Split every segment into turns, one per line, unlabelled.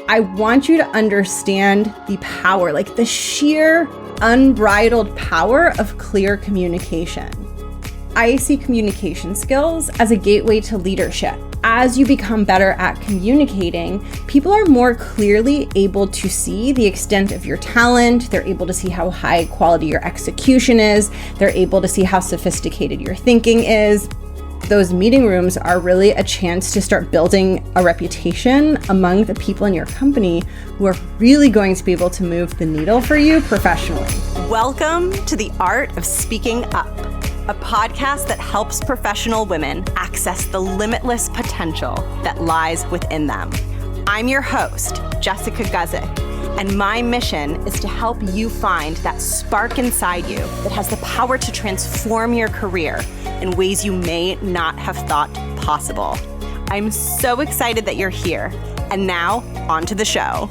I want you to understand the power, like the sheer unbridled power of clear communication. I see communication skills as a gateway to leadership. As you become better at communicating, people are more clearly able to see the extent of your talent. They're able to see how high quality your execution is. They're able to see how sophisticated your thinking is. Those meeting rooms are really a chance to start building a reputation among the people in your company who are really going to be able to move the needle for you professionally.
Welcome to the Art of Speaking Up, a podcast that helps professional women access the limitless potential that lies within them. I'm your host, Jessica Guzik, and my mission is to help you find that spark inside you that has the power to transform your career in ways you may not have thought possible. I'm so excited that you're here. And now, on to the show.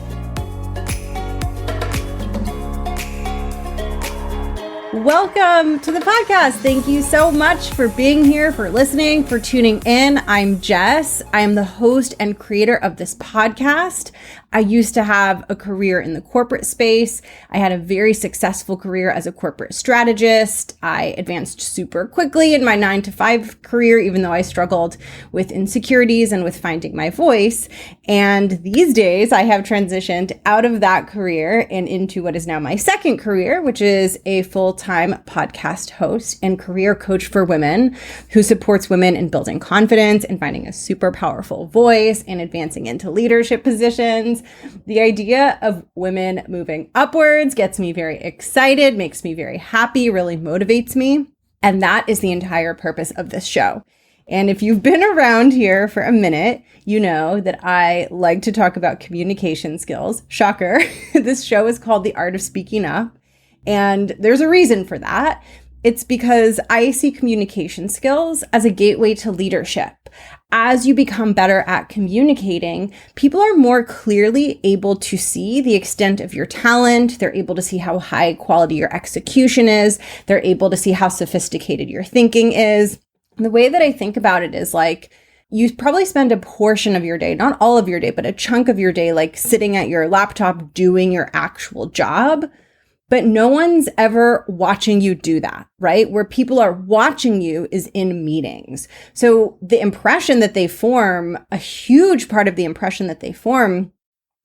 Welcome to the podcast. Thank you so much for being here, for listening, for tuning in. I'm Jess. I am the host and creator of this podcast. I used to have a career in the corporate space. I had a very successful career as a corporate strategist. I advanced super quickly in my 9-to-5 career, even though I struggled with insecurities and with finding my voice. And these days I have transitioned out of that career and into what is now my second career, which is a full-time podcast host and career coach for women who supports women in building confidence and finding a super powerful voice and advancing into leadership positions. The idea of women moving upwards gets me very excited, makes me very happy, really motivates me. And that is the entire purpose of this show. And if you've been around here for a minute, you know that I like to talk about communication skills. Shocker. This show is called The Art of Speaking Up. And there's a reason for that. It's because I see communication skills as a gateway to leadership. As you become better at communicating, people are more clearly able to see the extent of your talent. They're able to see how high quality your execution is. They're able to see how sophisticated your thinking is. And the way that I think about it is like, you probably spend a portion of your day, not all of your day, but a chunk of your day, like sitting at your laptop doing your actual job. But no one's ever watching you do that, right? Where people are watching you is in meetings. So the impression that they form, a huge part of the impression that they form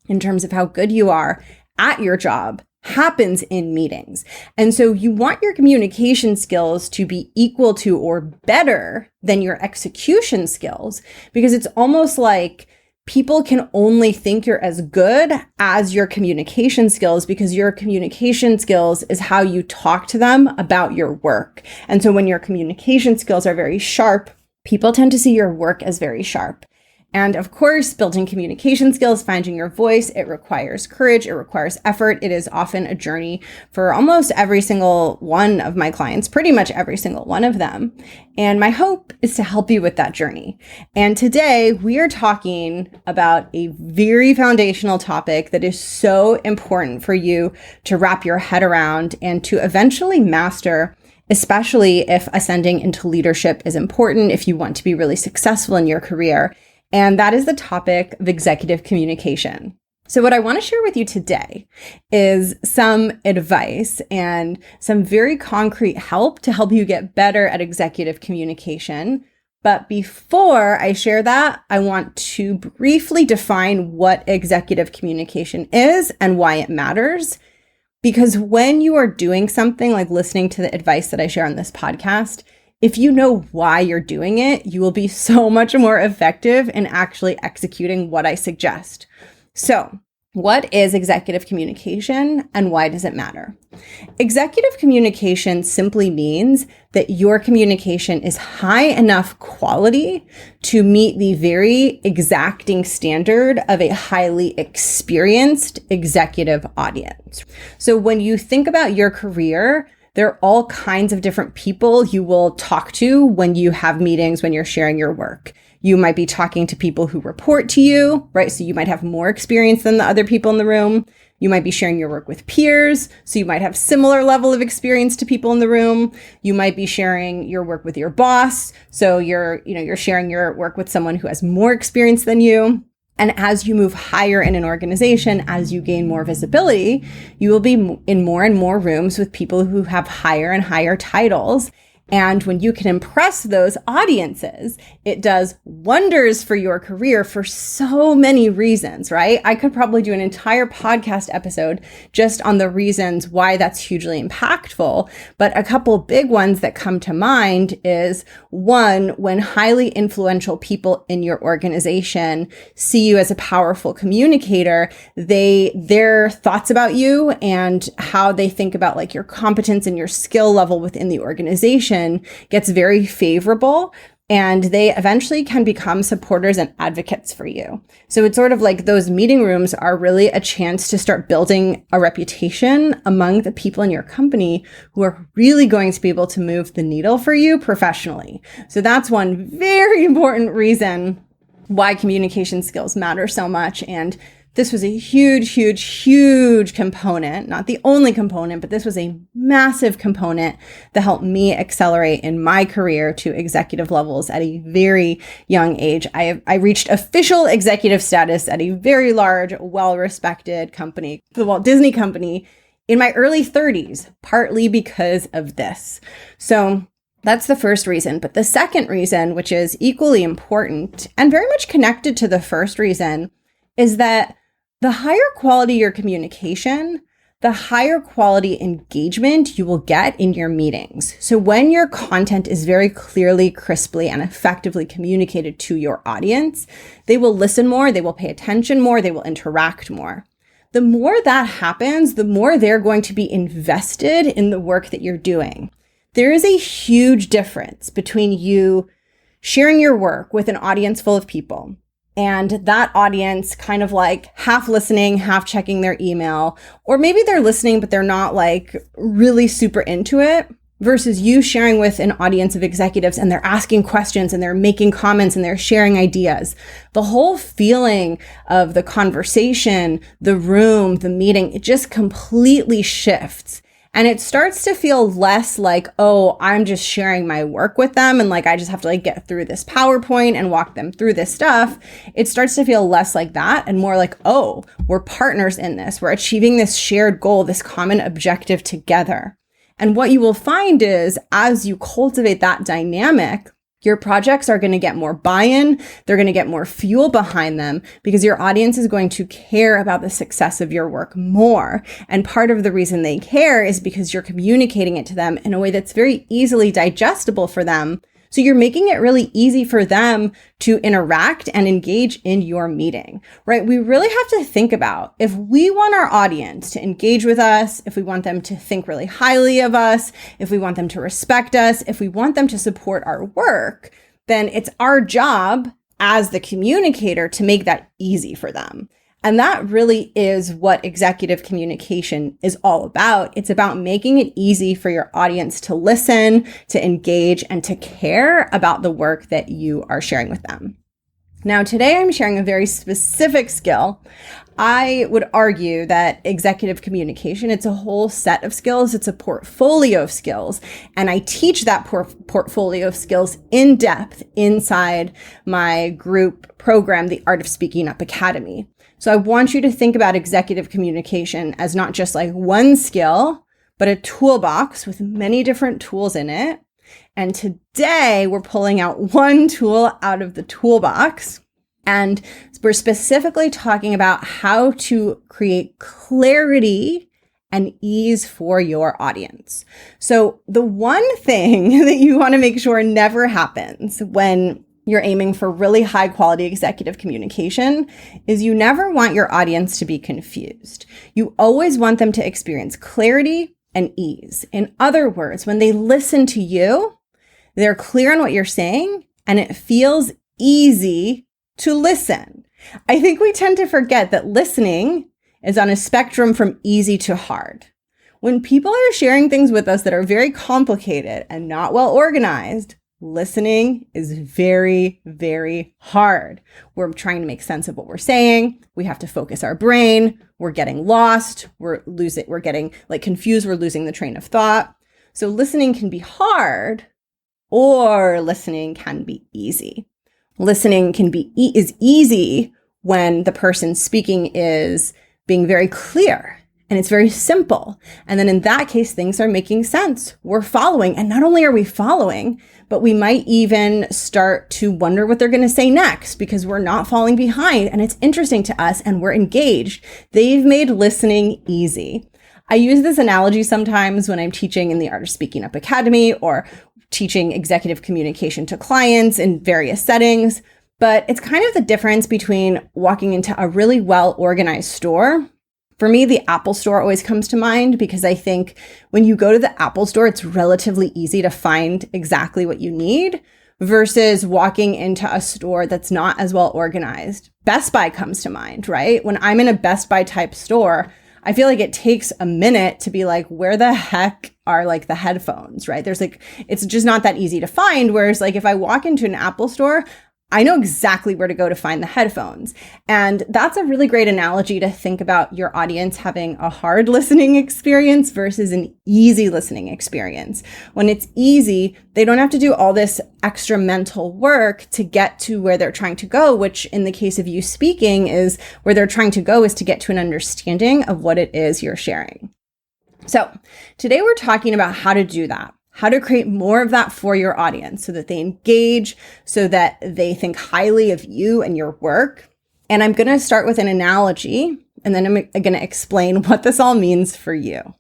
in terms of how good you are at your job happens in meetings. And so you want your communication skills to be equal to or better than your execution skills, because it's almost like people can only think you're as good as your communication skills, because your communication skills is how you talk to them about your work. And so when your communication skills are very sharp, people tend to see your work as very sharp. And of course, building communication skills, finding your voice, it requires courage, it requires effort. It is often a journey for almost every single one of my clients, pretty much every single one of them. And my hope is to help you with that journey. And today we are talking about a very foundational topic that is so important for you to wrap your head around and to eventually master, especially if ascending into leadership is important, if you want to be really successful in your career. And that is the topic of executive communication. So what I want to share with you today is some advice and some very concrete help to help you get better at executive communication. But before I share that, I want to briefly define what executive communication is and why it matters. Because when you are doing something like listening to the advice that I share on this podcast, if you know why you're doing it, you will be so much more effective in actually executing what I suggest. So, what is executive communication and why does it matter? Executive communication simply means that your communication is high enough quality to meet the very exacting standard of a highly experienced executive audience. So when you think about your career, there are all kinds of different people you will talk to when you have meetings, when you're sharing your work. You might be talking to people who report to you, right? So you might have more experience than the other people in the room. You might be sharing your work with peers, so you might have similar level of experience to people in the room. You might be sharing your work with your boss, so you're sharing your work with someone who has more experience than you. And as you move higher in an organization, as you gain more visibility, you will be in more and more rooms with people who have higher and higher titles. And when you can impress those audiences, it does wonders for your career for so many reasons, right? I could probably do an entire podcast episode just on the reasons why that's hugely impactful. But a couple big ones that come to mind is one, when highly influential people in your organization see you as a powerful communicator, their thoughts about you and how they think about like your competence and your skill level within the organization gets very favorable, and they eventually can become supporters and advocates for you. So it's sort of like those meeting rooms are really a chance to start building a reputation among the people in your company who are really going to be able to move the needle for you professionally. So that's one very important reason why communication skills matter so much. And this was a huge, huge, huge component, not the only component, but this was a massive component that helped me accelerate in my career to executive levels at a very young age. I reached official executive status at a very large, well-respected company, the Walt Disney Company, in my early 30s, partly because of this. So that's the first reason. But the second reason, which is equally important and very much connected to the first reason, is that the higher quality your communication, the higher quality engagement you will get in your meetings. So when your content is very clearly, crisply, and effectively communicated to your audience, they will listen more, they will pay attention more, they will interact more. The more that happens, the more they're going to be invested in the work that you're doing. There is a huge difference between you sharing your work with an audience full of people and that audience kind of like half listening, half checking their email, or maybe they're listening, but they're not like really super into it, versus you sharing with an audience of executives and they're asking questions and they're making comments and they're sharing ideas. The whole feeling of the conversation, the room, the meeting, it just completely shifts. And it starts to feel less like, oh, I'm just sharing my work with them and like I just have to like get through this PowerPoint and walk them through this stuff. It starts to feel less like that and more like, oh, we're partners in this. We're achieving this shared goal, this common objective together. And what you will find is as you cultivate that dynamic, your projects are going to get more buy-in. They're going to get more fuel behind them because your audience is going to care about the success of your work more. And part of the reason they care is because you're communicating it to them in a way that's very easily digestible for them. So you're making it really easy for them to interact and engage in your meeting, right? We really have to think about if we want our audience to engage with us, if we want them to think really highly of us, if we want them to respect us, if we want them to support our work, then it's our job as the communicator to make that easy for them. And that really is what executive communication is all about. It's about making it easy for your audience to listen, to engage, and to care about the work that you are sharing with them. Now, today I'm sharing a very specific skill. I would argue that executive communication, it's a whole set of skills. It's a portfolio of skills. And I teach that portfolio of skills in depth inside my group program, the Art of Speaking Up Academy. So I want you to think about executive communication as not just like one skill, but a toolbox with many different tools in it. And today we're pulling out one tool out of the toolbox. And we're specifically talking about how to create clarity and ease for your audience. So the one thing that you want to make sure never happens when you're aiming for really high quality executive communication is you never want your audience to be confused. You always want them to experience clarity and ease. In other words, when they listen to you, they're clear on what you're saying and it feels easy to listen. I think we tend to forget that listening is on a spectrum from easy to hard. When people are sharing things with us that are very complicated and not well organized, listening is very, very hard. We're trying to make sense of what we're saying. We have to focus our brain. We're getting lost. We're getting like confused. We're losing the train of thought. So listening can be hard or listening can be easy. Listening is easy when the person speaking is being very clear and it's very simple. And then in that case, things are making sense. We're following. And not only are we following, but we might even start to wonder what they're going to say next because we're not falling behind and it's interesting to us and we're engaged. They've made listening easy. I use this analogy sometimes when I'm teaching in the Art of Speaking Up Academy or teaching executive communication to clients in various settings. But it's kind of the difference between walking into a really well-organized store. For me, the Apple Store always comes to mind because I think when you go to the Apple Store, it's relatively easy to find exactly what you need versus walking into a store that's not as well organized. Best Buy comes to mind, right? When I'm in a Best Buy type store, I feel like it takes a minute to be like, where the heck are like the headphones, right? It's just not that easy to find. Whereas like if I walk into an Apple store, I know exactly where to go to find the headphones. And that's a really great analogy to think about your audience having a hard listening experience versus an easy listening experience. When it's easy, they don't have to do all this extra mental work to get to where they're trying to go, which in the case of you speaking is where they're trying to go is to get to an understanding of what it is you're sharing. So today we're talking about how to do that. How to create more of that for your audience so that they engage, so that they think highly of you and your work. And I'm going to start with an analogy, and then I'm going to explain what this all means for you.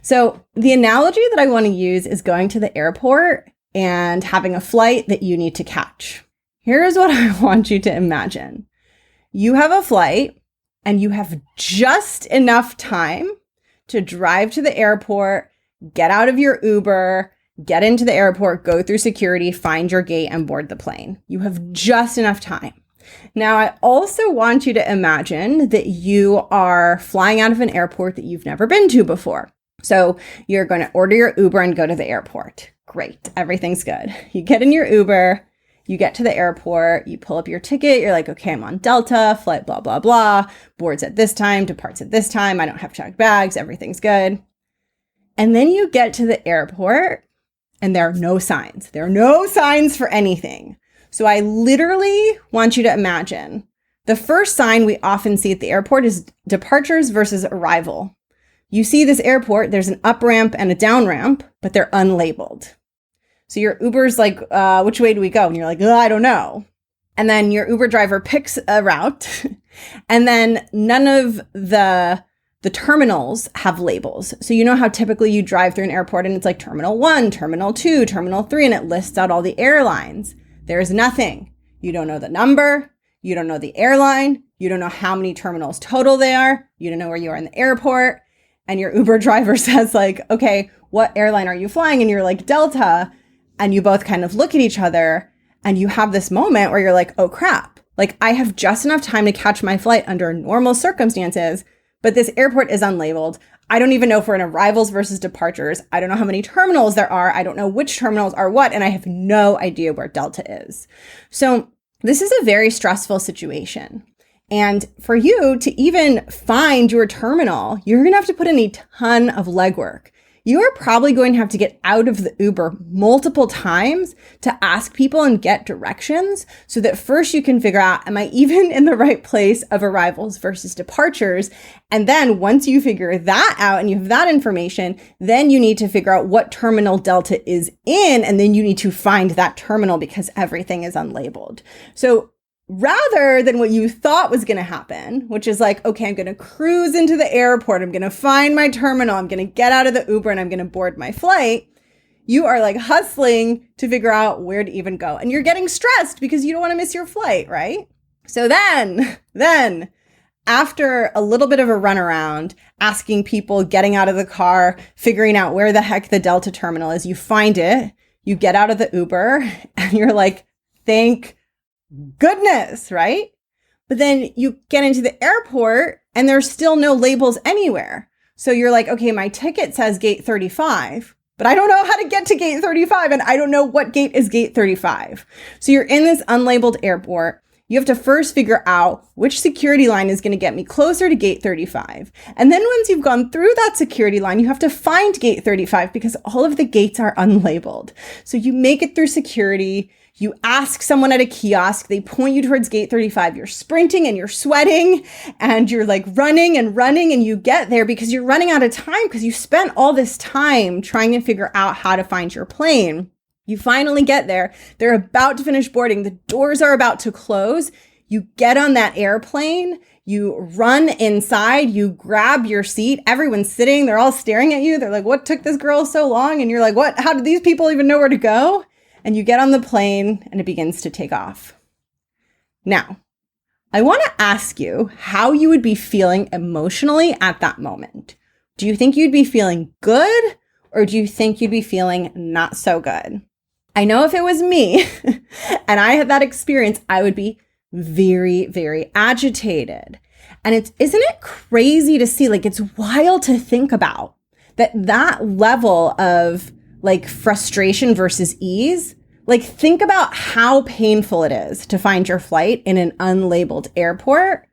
So the analogy that I want to use is going to the airport and having a flight that you need to catch. Here's what I want you to imagine. You have a flight and you have just enough time to drive to the airport, get out of your Uber, get into the airport, go through security, find your gate, and board the plane. You have just enough time. Now, I also want you to imagine that you are flying out of an airport that you've never been to before. So you're going to order your Uber and go to the airport. Great. Everything's good. You get in your Uber, you get to the airport, you pull up your ticket. You're like, okay, I'm on Delta, flight, blah, blah, blah. Boards at this time, departs at this time. I don't have checked bags. Everything's good. And then you get to the airport and there are no signs. There are no signs for anything. So I literally want you to imagine the first sign we often see at the airport is departures versus arrival. You see this airport, there's an up ramp and a down ramp, but they're unlabeled. So your Uber's like, which way do we go? And you're like, I don't know. And then your Uber driver picks a route and then none of the terminals have labels. So you know how typically you drive through an airport and it's like Terminal 1, Terminal 2, Terminal 3, and it lists out all the airlines. There's nothing. You don't know the number. You don't know the airline. You don't know how many terminals total they are. You don't know where you are in the airport. And your Uber driver says like, okay, what airline are you flying? And you're like, Delta. And you both kind of look at each other and you have this moment where you're like, oh crap. Like I have just enough time to catch my flight under normal circumstances, but this airport is unlabeled. I don't even know if we're in arrivals versus departures. I don't know how many terminals there are. I don't know which terminals are what, and I have no idea where Delta is. So this is a very stressful situation. And for you to even find your terminal, you're going to have to put in a ton of legwork. You are probably going to have to get out of the Uber multiple times to ask people and get directions so that first you can figure out, am I even in the right place of arrivals versus departures? And then once you figure that out and you have that information, then you need to figure out what terminal Delta is in. And then you need to find that terminal because everything is unlabeled. So rather than what you thought was going to happen, which is like, okay, I'm going to cruise into the airport. I'm going to find my terminal. I'm going to get out of the Uber and I'm going to board my flight. You are like hustling to figure out where to even go. And you're getting stressed because you don't want to miss your flight, right? So then after a little bit of a runaround, asking people, getting out of the car, figuring out where the heck the Delta terminal is, you find it, you get out of the Uber and you're like, thank goodness, right? But then you get into the airport and there's still no labels anywhere. So you're like, okay, my ticket says gate 35, but I don't know how to get to gate 35 and I don't know what gate is gate 35. So you're in this unlabeled airport. You have to first figure out which security line is going to get me closer to gate 35. And then once you've gone through that security line, you have to find gate 35 because all of the gates are unlabeled. So you make it through security. You ask someone at a kiosk, they point you towards gate 35. You're sprinting and you're sweating and you're like running, and you get there because you're running out of time because you spent all this time trying to figure out how to find your plane. You finally get there. They're about to finish boarding. The doors are about to close. You get on that airplane. You run inside. You grab your seat. Everyone's sitting. They're all staring at you. They're like, what took this girl so long? And you're like, what? How did these people even know where to go? And you get on the plane and it begins to take off. Now, I want to ask you how you would be feeling emotionally at that moment. Do you think you'd be feeling good, or do you think you'd be feeling not so good? I know if it was me and I had that experience, I would be very, very agitated. And isn't it crazy to see, like, it's wild to think about that level of like frustration versus ease. Like, think about how painful it is to find your flight in an unlabeled airport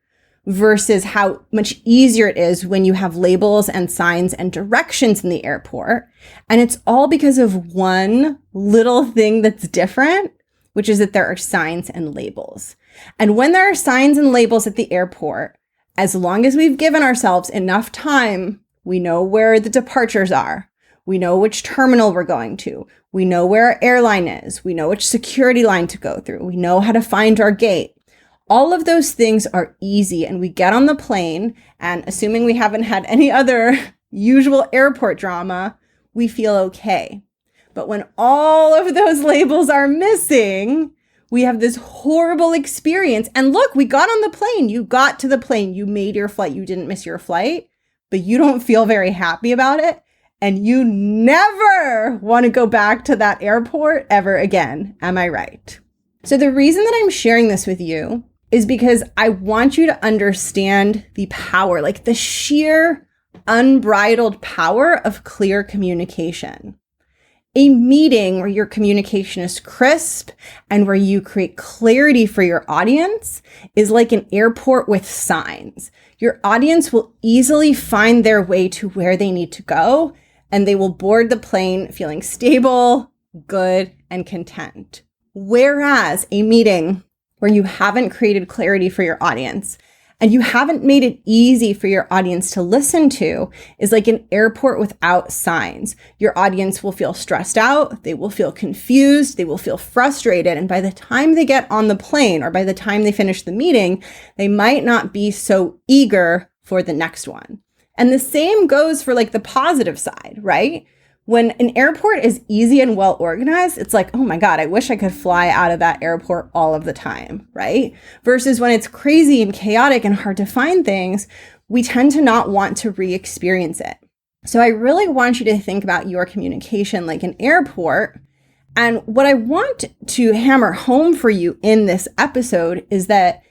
versus how much easier it is when you have labels and signs and directions in the airport. And it's all because of one little thing that's different, which is that there are signs and labels. And when there are signs and labels at the airport, as long as we've given ourselves enough time, we know where the departures are. We know which terminal we're going to. We know where our airline is. We know which security line to go through. We know how to find our gate. All of those things are easy, and we get on the plane, and assuming we haven't had any other usual airport drama, we feel okay. But when all of those labels are missing, we have this horrible experience. And look, we got on the plane. You got to the plane. You made your flight. You didn't miss your flight, but you don't feel very happy about it. And you never want to go back to that airport ever again. Am I right? So the reason that I'm sharing this with you is because I want you to understand the power, like the sheer unbridled power of clear communication. A meeting where your communication is crisp and where you create clarity for your audience is like an airport with signs. Your audience will easily find their way to where they need to go, and they will board the plane feeling stable, good, and content. Whereas a meeting where you haven't created clarity for your audience and you haven't made it easy for your audience to listen to is like an airport without signs. Your audience will feel stressed out. They will feel confused. They will feel frustrated. And by the time they get on the plane or by the time they finish the meeting, they might not be so eager for the next one. And the same goes for like the positive side, right? When an airport is easy and well organized, it's like, oh my God, I wish I could fly out of that airport all of the time, right? Versus when it's crazy and chaotic and hard to find things, we tend to not want to re-experience it. So I really want you to think about your communication like an airport. And what I want to hammer home for you in this episode is that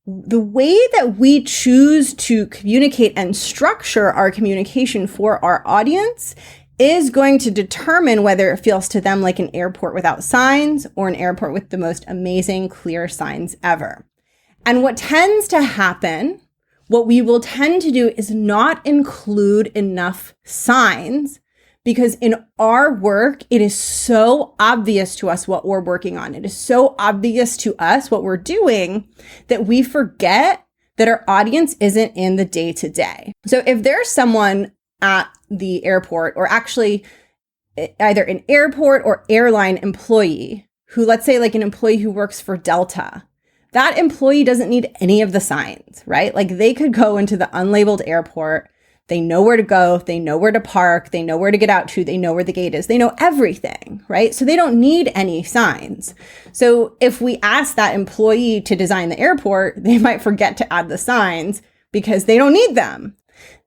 the way that we choose to communicate and structure our communication for our audience is going to determine whether it feels to them like an airport without signs or an airport with the most amazing, clear signs ever. And what tends to happen, what we will tend to do is not include enough signs, because in our work, it is so obvious to us what we're working on. It is so obvious to us what we're doing that we forget that our audience isn't in the day-to-day. So if there's someone at the airport, or actually either an airport or airline employee who, let's say like an employee who works for Delta, that employee doesn't need any of the signs, right? Like they could go into the unlabeled airport. They know where to go. They know where to park. They know where to get out to. They know where the gate is. They know everything, right? So they don't need any signs. So if we ask that employee to design the airport, they might forget to add the signs because they don't need them.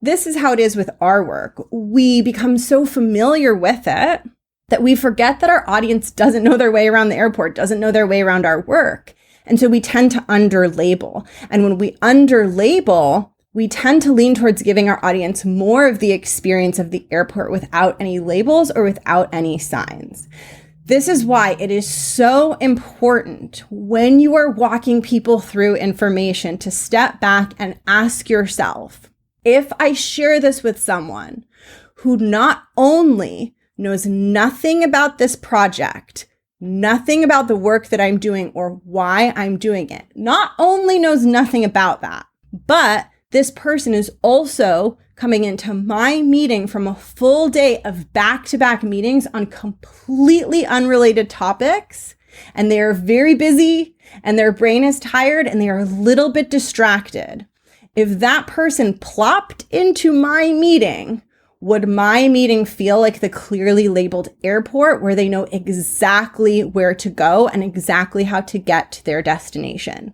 This is how it is with our work. We become so familiar with it that we forget that our audience doesn't know their way around the airport, doesn't know their way around our work. And so we tend to under-label. And when we under-label, we tend to lean towards giving our audience more of the experience of the airport without any labels or without any signs. This is why it is so important when you are walking people through information to step back and ask yourself, if I share this with someone who not only knows nothing about this project, nothing about the work that I'm doing or why I'm doing it. Not only knows nothing about that, but this person is also coming into my meeting from a full day of back-to-back meetings on completely unrelated topics. And they are very busy and their brain is tired and they are a little bit distracted. If that person plopped into my meeting, would my meeting feel like the clearly labeled airport where they know exactly where to go and exactly how to get to their destination?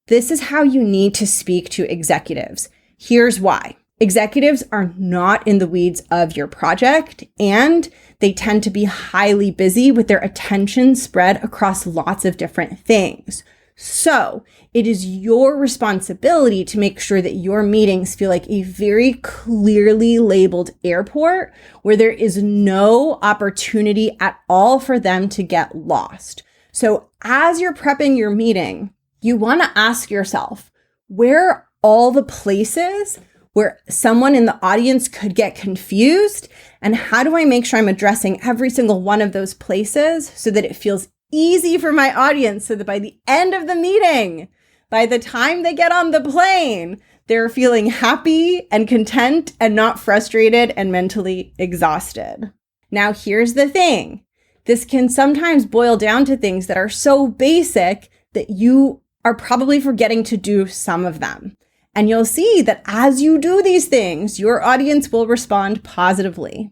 This is how you need to speak to executives. Here's why. Executives are not in the weeds of your project, and they tend to be highly busy with their attention spread across lots of different things. So it is your responsibility to make sure that your meetings feel like a very clearly labeled airport where there is no opportunity at all for them to get lost. So as you're prepping your meeting, you want to ask yourself, where are all the places where someone in the audience could get confused? And how do I make sure I'm addressing every single one of those places so that it feels easy for my audience, so that by the end of the meeting, by the time they get on the plane, they're feeling happy and content and not frustrated and mentally exhausted. Now, here's the thing. This can sometimes boil down to things that are so basic that you are probably forgetting to do some of them. And you'll see that as you do these things, your audience will respond positively.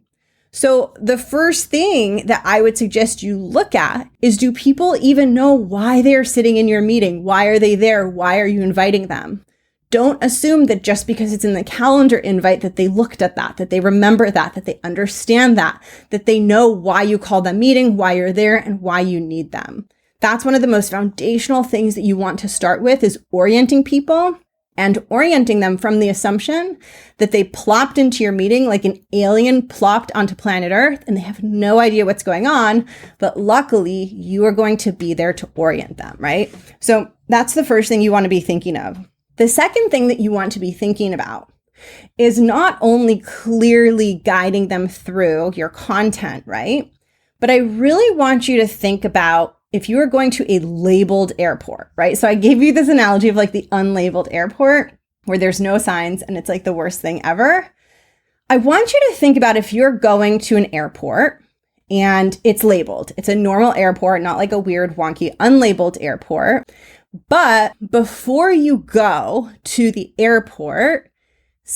So the first thing that I would suggest you look at is, do people even know why they're sitting in your meeting? Why are they there? Why are you inviting them? Don't assume that just because it's in the calendar invite that they looked at that they remember that they understand that they know why you call them meeting, why you're there, and why you need them. That's one of the most foundational things that you want to start with, is orienting people. And orienting them from the assumption that they plopped into your meeting like an alien plopped onto planet Earth and they have no idea what's going on. But luckily, you are going to be there to orient them, right? So that's the first thing you want to be thinking of. The second thing that you want to be thinking about is not only clearly guiding them through your content, right? But I really want you to think about, if you are going to a labeled airport, right? So I gave you this analogy of like the unlabeled airport where there's no signs and it's like the worst thing ever. I want you to think about if you're going to an airport and it's labeled. It's a normal airport, not like a weird, wonky, unlabeled airport. But before you go to the airport,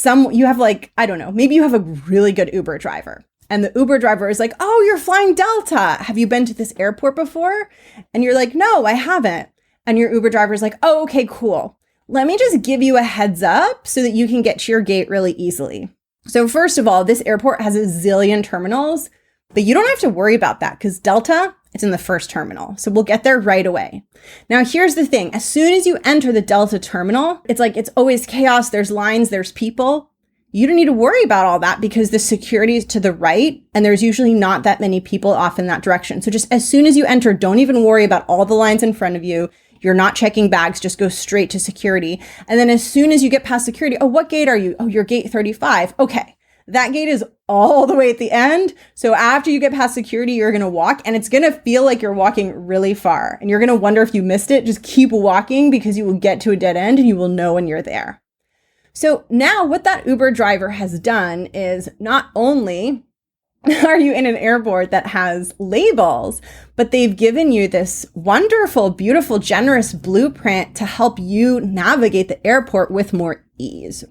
you have like, I don't know, maybe you have a really good Uber driver. And the Uber driver is like, oh, you're flying Delta. Have you been to this airport before? And you're like, no, I haven't. And your Uber driver is like, oh, okay, cool. Let me just give you a heads up so that you can get to your gate really easily. So first of all, this airport has a zillion terminals, but you don't have to worry about that because Delta, it's in the first terminal. So we'll get there right away. Now, here's the thing. As soon as you enter the Delta terminal, it's like, it's always chaos. There's lines, there's people. You don't need to worry about all that because the security is to the right and there's usually not that many people off in that direction. So just as soon as you enter, don't even worry about all the lines in front of you. You're not checking bags, just go straight to security. And then as soon as you get past security, oh, what gate are you? Oh, you're gate 35. Okay. That gate is all the way at the end. So after you get past security, you're going to walk and it's going to feel like you're walking really far and you're going to wonder if you missed it. Just keep walking because you will get to a dead end and you will know when you're there. So now what that Uber driver has done is not only are you in an airport that has labels, but they've given you this wonderful, beautiful, generous blueprint to help you navigate the airport with more ease.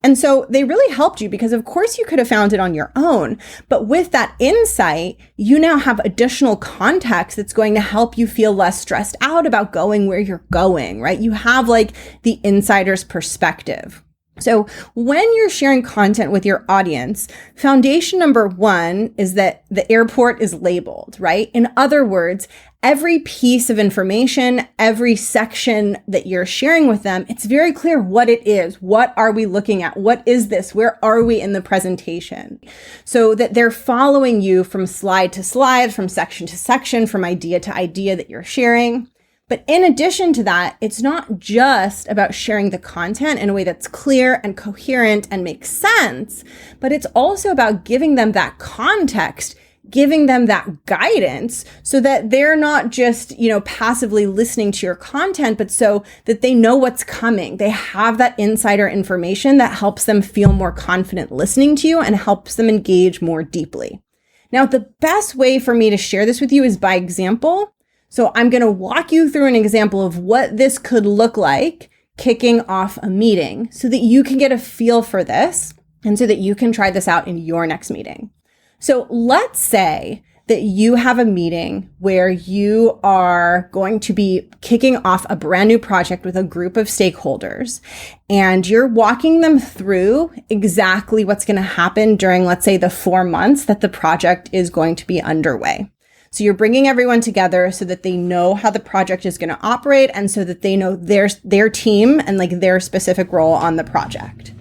And so they really helped you because of course you could have found it on your own, but with that insight, you now have additional context that's going to help you feel less stressed out about going where you're going, right? You have like the insider's perspective. So when you're sharing content with your audience, foundation number one is that the airport is labeled, right? In other words, every piece of information, every section that you're sharing with them, it's very clear what it is. What are we looking at? What is this? Where are we in the presentation? So that they're following you from slide to slide, from section to section, from idea to idea that you're sharing. But in addition to that, it's not just about sharing the content in a way that's clear and coherent and makes sense, but it's also about giving them that context giving them that guidance so that they're not just, passively listening to your content, but so that they know what's coming. They have that insider information that helps them feel more confident listening to you and helps them engage more deeply. Now, the best way for me to share this with you is by example. So I'm going to walk you through an example of what this could look like kicking off a meeting so that you can get a feel for this and so that you can try this out in your next meeting. So let's say that you have a meeting where you are going to be kicking off a brand new project with a group of stakeholders, and you're walking them through exactly what's going to happen during, let's say, the 4 months that the project is going to be underway. So you're bringing everyone together so that they know how the project is going to operate and so that they know their team and like their specific role on the project.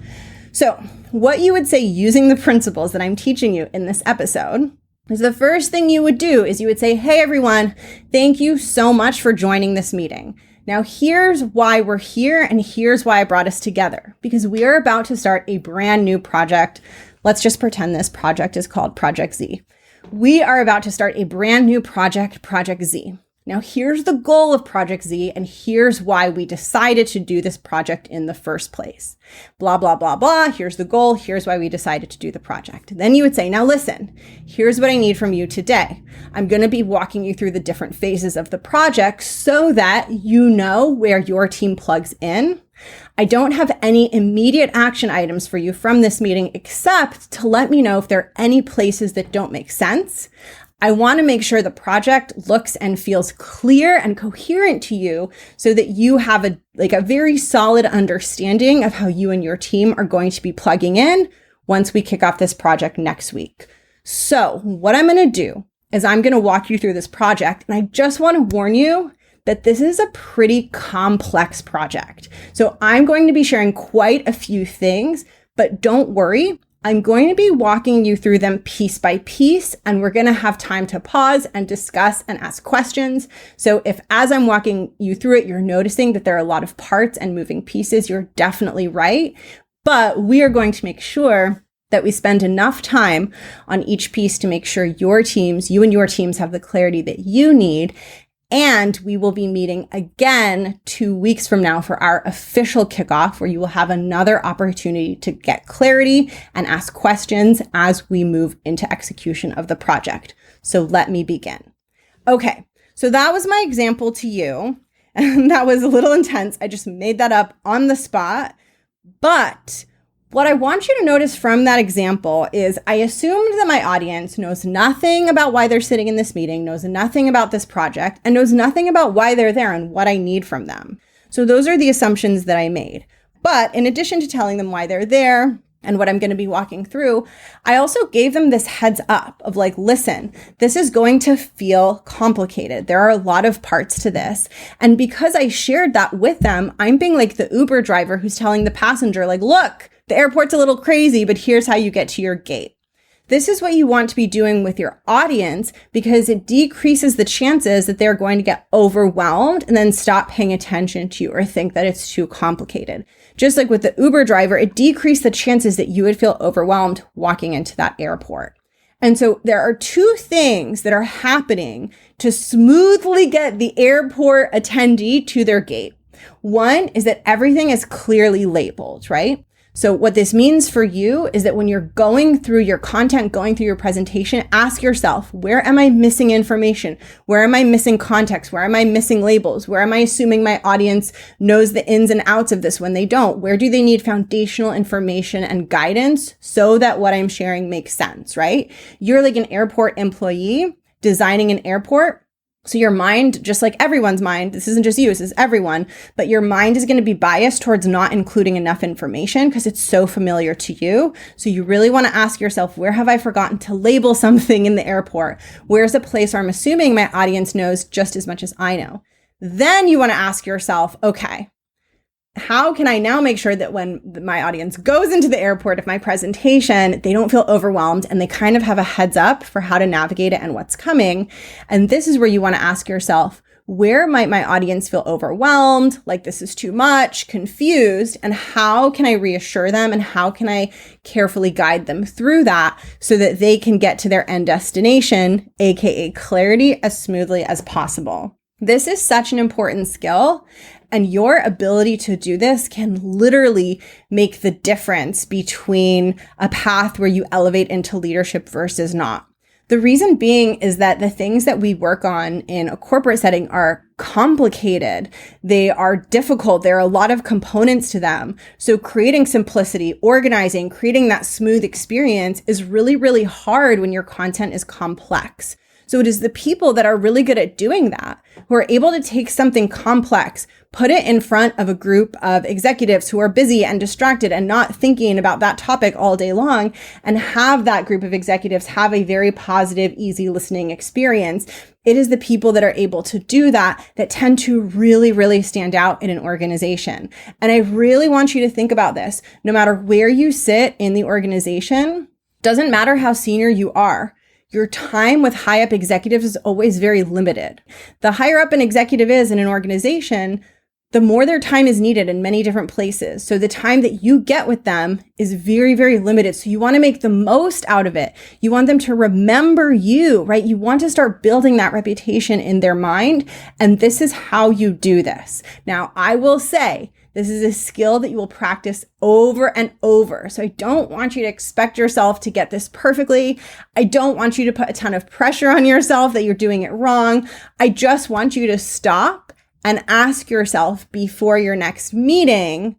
So what you would say using the principles that I'm teaching you in this episode is the first thing you would do is you would say, hey, everyone, thank you so much for joining this meeting. Now, here's why we're here and here's why I brought us together, because we are about to start a brand new project. Let's just pretend this project is called Project Z. We are about to start a brand new project, Project Z. Now, here's the goal of Project Z, and here's why we decided to do this project in the first place. Blah, blah, blah, blah. Here's the goal. Here's why we decided to do the project. Then you would say, now listen, here's what I need from you today. I'm going to be walking you through the different phases of the project so that you know where your team plugs in. I don't have any immediate action items for you from this meeting except to let me know if there are any places that don't make sense. I want to make sure the project looks and feels clear and coherent to you so that you have a very solid understanding of how you and your team are going to be plugging in once we kick off this project next week. So what I'm going to do is I'm going to walk you through this project, and I just want to warn you that this is a pretty complex project. So I'm going to be sharing quite a few things, but don't worry. I'm going to be walking you through them piece by piece, and we're going to have time to pause and discuss and ask questions. So if as I'm walking you through it, you're noticing that there are a lot of parts and moving pieces, you're definitely right. But we are going to make sure that we spend enough time on each piece to make sure you and your teams have the clarity that you need. And we will be meeting again 2 weeks from now for our official kickoff, where you will have another opportunity to get clarity and ask questions as we move into execution of the project. So let me begin. Okay, so that was my example to you. And that was a little intense. I just made that up on the spot. But what I want you to notice from that example is I assumed that my audience knows nothing about why they're sitting in this meeting, knows nothing about this project, and knows nothing about why they're there and what I need from them. So those are the assumptions that I made. But in addition to telling them why they're there and what I'm going to be walking through, I also gave them this heads up of like, listen, this is going to feel complicated. There are a lot of parts to this. And because I shared that with them, I'm being like the Uber driver who's telling the passenger, like, look, the airport's a little crazy, but here's how you get to your gate. This is what you want to be doing with your audience because it decreases the chances that they're going to get overwhelmed and then stop paying attention to you or think that it's too complicated. Just like with the Uber driver, it decreased the chances that you would feel overwhelmed walking into that airport. And so there are two things that are happening to smoothly get the airport attendee to their gate. One is that everything is clearly labeled, right? So what this means for you is that when you're going through your content, going through your presentation, ask yourself, where am I missing information? Where am I missing context? Where am I missing labels? Where am I assuming my audience knows the ins and outs of this when they don't? Where do they need foundational information and guidance so that what I'm sharing makes sense, right? You're like an airport employee designing an airport. So your mind, just like everyone's mind, this isn't just you, this is everyone, but your mind is going to be biased towards not including enough information because it's so familiar to you. So you really want to ask yourself, where have I forgotten to label something in the airport? Where's a place where I'm assuming my audience knows just as much as I know? Then you want to ask yourself, okay, how can I now make sure that when my audience goes into the airport of my presentation, they don't feel overwhelmed and they kind of have a heads up for how to navigate it and what's coming? And this is where you want to ask yourself, where might my audience feel overwhelmed, like this is too much, confused, and how can I reassure them and how can I carefully guide them through that so that they can get to their end destination, aka clarity, as smoothly as possible. This is such an important skill, and your ability to do this can literally make the difference between a path where you elevate into leadership versus not. The reason being is that the things that we work on in a corporate setting are complicated. They are difficult. There are a lot of components to them. So creating simplicity, organizing, creating that smooth experience is really, really hard when your content is complex. So it is the people that are really good at doing that, who are able to take something complex, put it in front of a group of executives who are busy and distracted and not thinking about that topic all day long, and have that group of executives have a very positive, easy listening experience. It is the people that are able to do that tend to really, really stand out in an organization. And I really want you to think about this. No matter where you sit in the organization, doesn't matter how senior you are. Your time with high up executives is always very limited. The higher up an executive is in an organization, the more their time is needed in many different places. So the time that you get with them is very, very limited. So you want to make the most out of it. You want them to remember you, right? You want to start building that reputation in their mind. And this is how you do this. Now, I will say, this is a skill that you will practice over and over. So I don't want you to expect yourself to get this perfectly. I don't want you to put a ton of pressure on yourself that you're doing it wrong. I just want you to stop and ask yourself before your next meeting,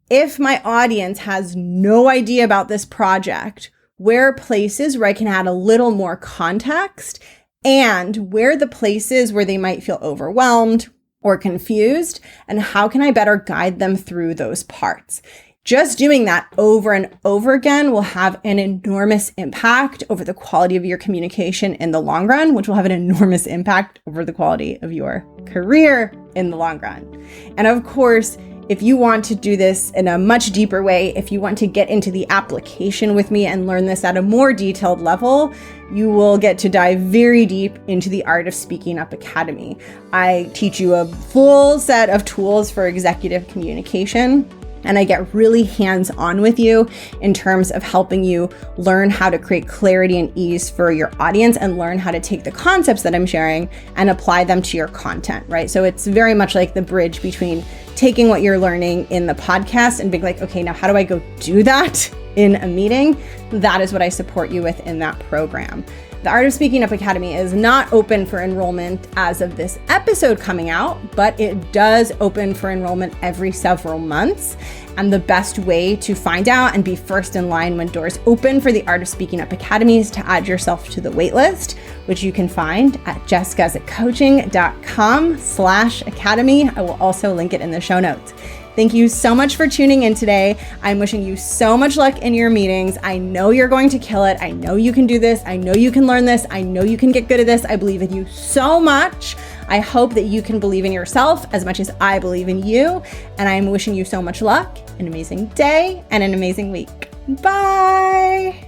if my audience has no idea about this project, where are places where I can add a little more context, and where are the places where they might feel overwhelmed or confused, and how can I better guide them through those parts? Just doing that over and over again will have an enormous impact over the quality of your communication in the long run, which will have an enormous impact over the quality of your career in the long run. And of course, if you want to do this in a much deeper way, if you want to get into the application with me and learn this at a more detailed level, you will get to dive very deep into the Art of Speaking Up Academy. I teach you a full set of tools for executive communication, and I get really hands-on with you in terms of helping you learn how to create clarity and ease for your audience and learn how to take the concepts that I'm sharing and apply them to your content, right? So it's very much like the bridge between taking what you're learning in the podcast and being like, okay, now how do I go do that in a meeting? That is what I support you with in that program. The Art of Speaking Up Academy is not open for enrollment as of this episode coming out, but it does open for enrollment every several months. And the best way to find out and be first in line when doors open for the Art of Speaking Up Academy is to add yourself to the waitlist, which you can find at jessguzikcoaching.com/academy. I will also link it in the show notes. Thank you so much for tuning in today. I'm wishing you so much luck in your meetings. I know you're going to kill it. I know you can do this. I know you can learn this. I know you can get good at this. I believe in you so much. I hope that you can believe in yourself as much as I believe in you. And I'm wishing you so much luck, an amazing day, and an amazing week. Bye.